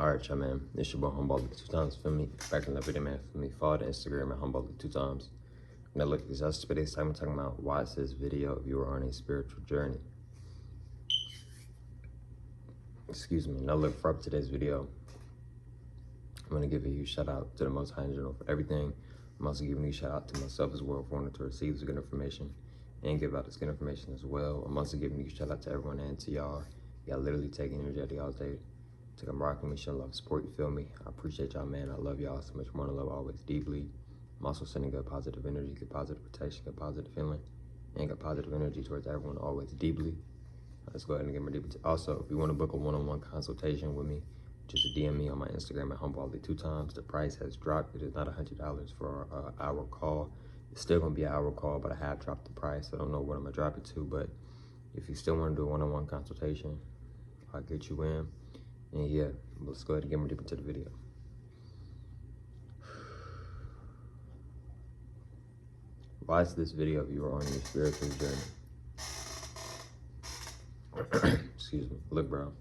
Alright, y'all, man. It's your boy Humboldt 2 times. Feel me? Back in the video, man. Feel me? Follow the Instagram at Humboldt 2 times. Now, look, this us today's time. I'm talking about watch this video if you are on a spiritual journey. Excuse me. Now, look, for up today's video, I'm going to give a huge shout out to the Most High in general for everything. I'm also giving a shout out to myself as well for wanting to receive this good information and give out this good information as well. I'm also giving a shout out to everyone and to y'all. Y'all literally taking energy out of y'all's day to come rocking me, showing love, support, you feel me? I appreciate y'all, man. I love y'all so much more. I love always deeply. I'm also sending good positive energy, good positive protection, good positive feeling, and good positive energy towards everyone always deeply. Let's go ahead and get more deeper. Also, if you want to book a one-on-one consultation with me, just DM me on my Instagram at Humboldt 2 times. The price has dropped. It is not $100 for an hour call. It's still going to be an hour call, but I have dropped the price. I don't know what I'm going to drop it to, but if you still want to do a one-on-one consultation, I'll get you in. And yeah, let's go ahead and get more deeper into the video. Watch this video if you are on your spiritual journey. Excuse me. Look, bro.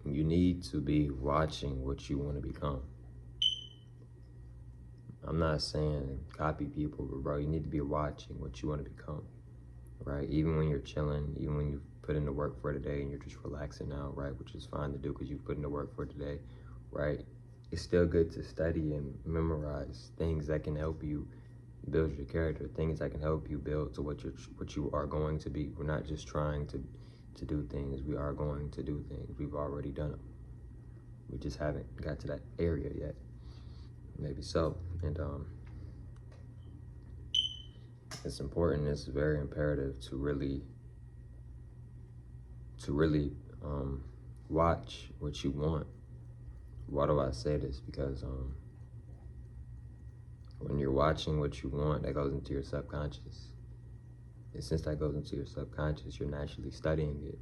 You need to be watching what you want to become. I'm not saying copy people, but bro, you need to be watching what you want to become, right? Even when you're chilling, even when you put in the work for today and you're just relaxing now, right? Which is fine to do because you put in the work for today, right? It's still good to study and memorize things that can help you build your character, things that can help you build to what you are going to be. We're not just trying to do things. We are going to do things. We've already done them. We just haven't got to that area yet. Maybe so. And it's important. It's very imperative to really watch what you want. Why do I say this? Because when you're watching what you want, that goes into your subconscious. And since that goes into your subconscious, you're naturally studying it.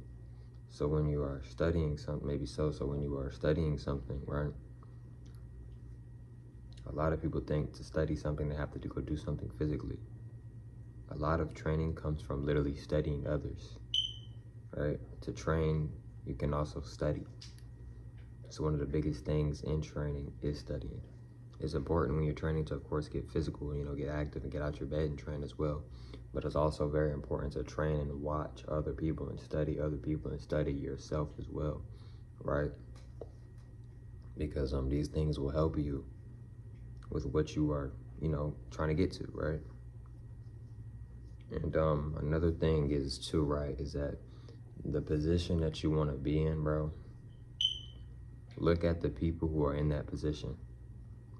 So when you are studying something, so when you are studying something, right? A lot of people think to study something, they have to go do something physically. A lot of training comes from literally studying others, right? To train, you can also study. So one of the biggest things in training is studying. It's important when you're training to, of course, get physical, get active and get out your bed and train as well. But it's also very important to train and watch other people and study other people and study yourself as well, right? Because these things will help you with what you are, trying to get to, right? And another thing is too, right, is that the position that you want to be in, bro, look at the people who are in that position.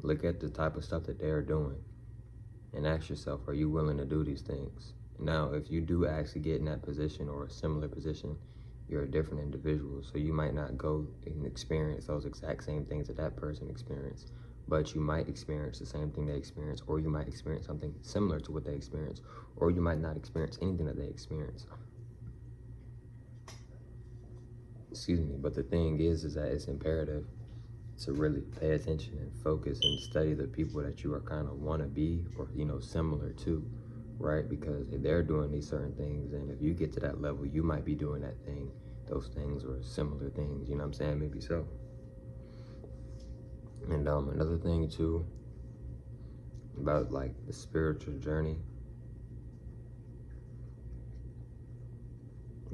Look at the type of stuff that they're doing and ask yourself, are you willing to do these things? Now, if you do actually get in that position or a similar position, you're a different individual. So you might not go and experience those exact same things that person experienced, but you might experience the same thing they experienced, or you might experience something similar to what they experienced, or you might not experience anything that they experienced. Excuse me, but the thing is that it's imperative to really pay attention and focus and study the people that you are kind of want to be or, similar to, right? Because if they're doing these certain things, and if you get to that level, you might be doing that thing, those things or similar things, you know what I'm saying? Maybe so. And another thing too, about like the spiritual journey,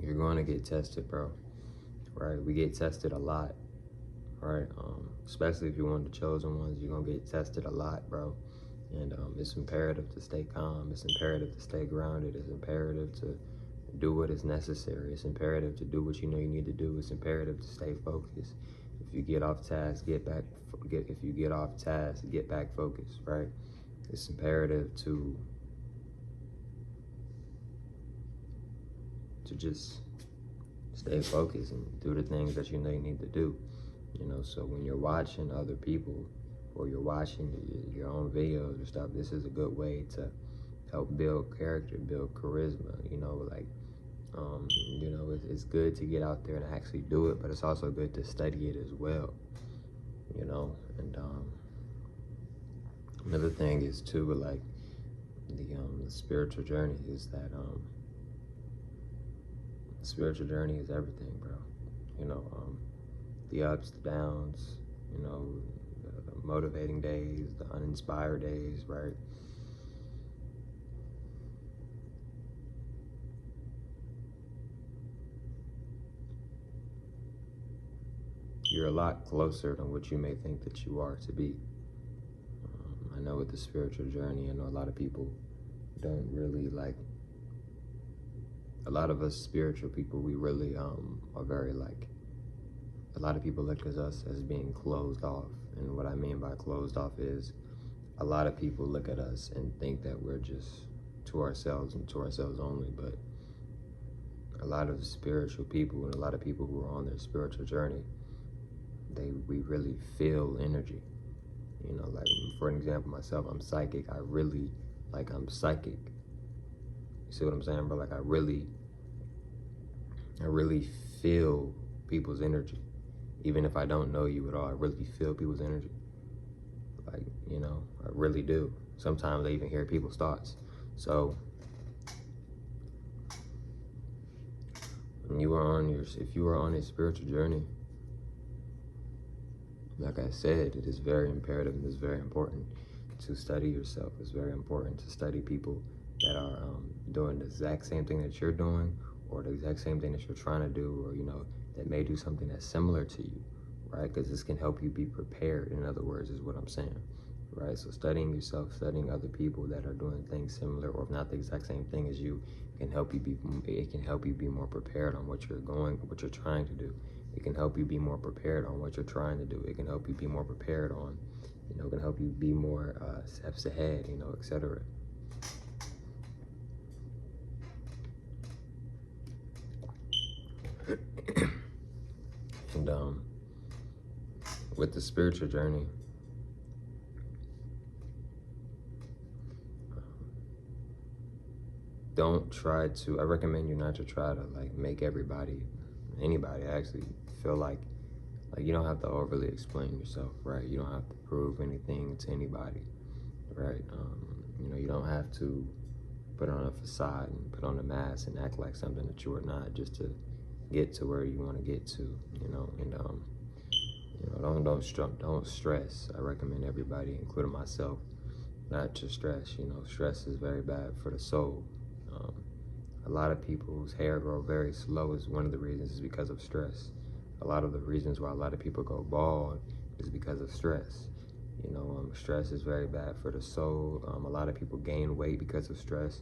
you're going to get tested, bro, right? We get tested a lot. Right, especially if you're one of the chosen ones, you're gonna get tested a lot, bro. And it's imperative to stay calm. It's imperative to stay grounded. It's imperative to do what is necessary. It's imperative to do what you know you need to do. It's imperative to stay focused. If you get off task, get back. If you get off task, get back focused. Right. It's imperative to just stay focused and do the things that you know you need to do. So when you're watching other people or you're watching your own videos or stuff, this is a good way to help build character, build charisma, it's good to get out there and actually do it, but it's also good to study it as well, and another thing is too, like the spiritual journey is that the spiritual journey is everything, bro. the ups, the downs, you know, the motivating days, the uninspired days, right? You're a lot closer than what you may think that you are to be. I know with the spiritual journey, I know a lot of people don't really like, a lot of us spiritual people, we really are very like, a lot of people look at us as being closed off. And what I mean by closed off is a lot of people look at us and think that we're just to ourselves and to ourselves only. But a lot of spiritual people and a lot of people who are on their spiritual journey, we really feel energy. You know, like for an example, myself, I'm psychic. I'm psychic. You see what I'm saying, bro? Like I really feel people's energy. Even if I don't know you at all, I really feel people's energy. Like, you know, I really do. Sometimes I even hear people's thoughts. So when you are if you are on a spiritual journey, like I said, it is very imperative and it's very important to study yourself. It's very important to study people that are doing the exact same thing that you're doing, or the exact same thing that you're trying to do, or, you know, that may do something that's similar to you, right? Because this can help you be prepared, in other words, is what I'm saying, right? So studying yourself, studying other people that are doing things similar, or if not the exact same thing as you, can help you be more prepared on what you're trying to do. It can help you be more prepared on what you're trying to do. It can help you be more prepared on, you know, it can help you be more steps ahead, you know, etc. And with the spiritual journey, I recommend you not to try to like make anybody actually feel like you don't have to overly explain yourself, right? You don't have to prove anything to anybody, right? You know, you don't have to put on a facade and put on a mask and act like something that you are not, just to get to where you want to get to, you know. And you know, don't stress. I recommend everybody, including myself, not to stress. You know, stress is very bad for the soul. A lot of people's hair grow very slow is one of the reasons, is because of stress. A lot of the reasons why a lot of people go bald is because of stress. You know, stress is very bad for the soul. A lot of people gain weight because of stress.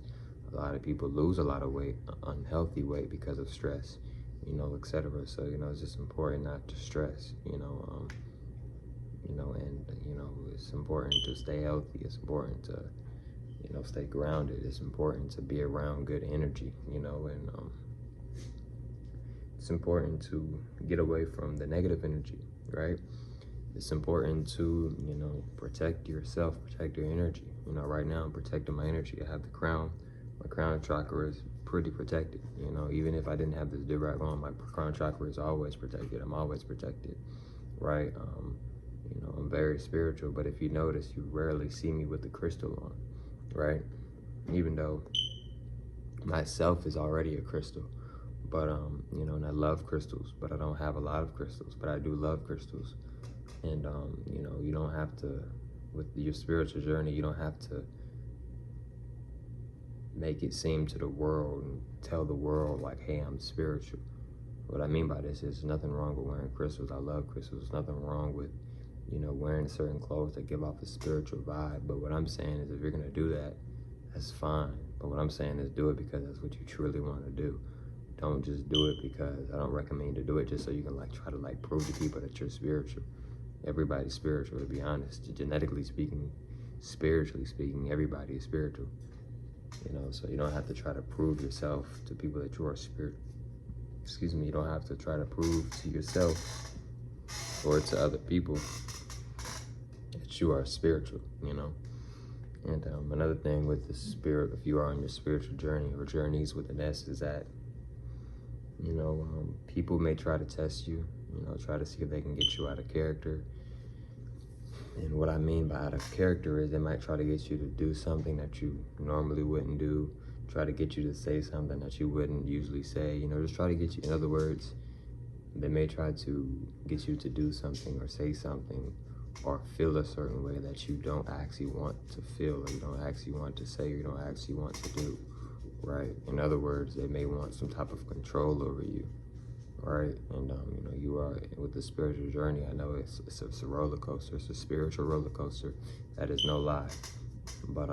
A lot of people lose a lot of weight, unhealthy weight, because of stress, you know, etc. So, you know, it's just important not to stress, you know, and, you know, it's important to stay healthy. It's important to, you know, stay grounded. It's important to be around good energy, you know, and it's important to get away from the negative energy, right? It's important to, you know, protect yourself, protect your energy. You know, right now I'm protecting my energy. I have the crown. My crown chakra is pretty protected. You know, even if I didn't have this direct on, my crown chakra is always protected. I'm always protected, right? You know, I'm very spiritual, but if you notice, you rarely see me with the crystal on, right? Even though myself is already a crystal. But, you know, and I love crystals, but I don't have a lot of crystals, but I do love crystals. And, you know, you don't have to, with your spiritual journey, you don't have to make it seem to the world and tell the world like, hey, I'm spiritual. What I mean by this is nothing wrong with wearing crystals. I love crystals. There's nothing wrong with, you know, wearing certain clothes that give off a spiritual vibe. But what I'm saying is, if you're going to do that, that's fine. But what I'm saying is, do it because that's what you truly want to do. Don't just do it because I don't recommend you to do it just so you can like try to like prove to people that you're spiritual. Everybody's spiritual, to be honest. Genetically speaking, spiritually speaking, everybody is spiritual. You know, so you don't have to try to prove yourself to people that you are you don't have to try to prove to yourself or to other people that you are spiritual, you know. And another thing with the spirit, if you are on your spiritual journey or journeys with an S, is that, you know, people may try to test you, you know, try to see if they can get you out of character. And what I mean by out of character is they might try to get you to do something that you normally wouldn't do, try to get you to say something that you wouldn't usually say, you know, just try to get you, in other words, they may try to get you to do something or say something or feel a certain way that you don't actually want to feel, or you don't actually want to say, or you don't actually want to do, right? In other words, they may want some type of control over you, right? And you know, you are with the spiritual journey. I know it's a roller coaster. It's a spiritual roller coaster. That is no lie. But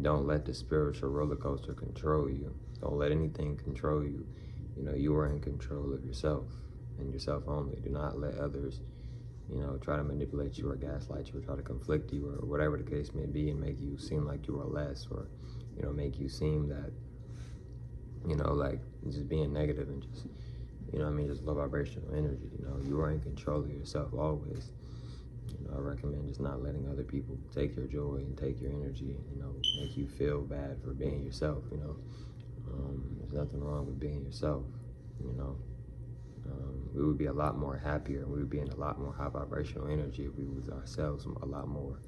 don't let the spiritual roller coaster control you. Don't let anything control you. You know, you are in control of yourself and yourself only. Do not let others, you know, try to manipulate you or gaslight you or try to conflict you or whatever the case may be and make you seem like you are less, or, you know, make you seem that, you know, like just being negative and just, you know what I mean, just low vibrational energy. You know, you are in control of yourself always. You know, I recommend just not letting other people take your joy and take your energy, you know, make you feel bad for being yourself, you know. There's nothing wrong with being yourself, you know. We would be a lot more happier, and we would be in a lot more high vibrational energy if we was ourselves a lot more.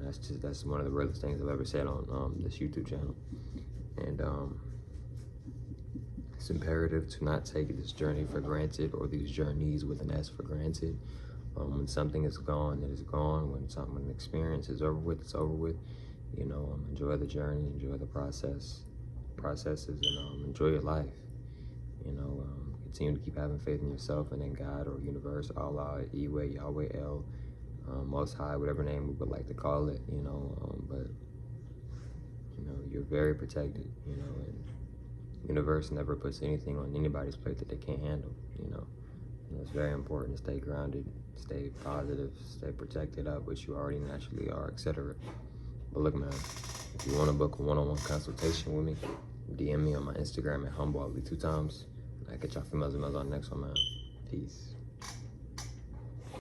That's one of the realest things I've ever said on this YouTube channel. And it's imperative to not take this journey for granted, or these journeys with an S for granted. When something is gone, it is gone. When an experience is over with, it's over with. You know, enjoy the journey, enjoy the processes, and enjoy your life. You know, continue to keep having faith in yourself and in God or universe, Allah, Iwe, Yahweh, El, Most High, whatever name we would like to call it. You know, but you know, you're very protected. You know, and universe never puts anything on anybody's plate that they can't handle. You know, and it's very important to stay grounded, stay positive, stay protected up, which you already naturally are, etc. But look, man, if you want to book a one-on-one consultation with me, DM me on my Instagram at HumbleWally 2 times. I catch y'all females and males on the next one, man. Peace.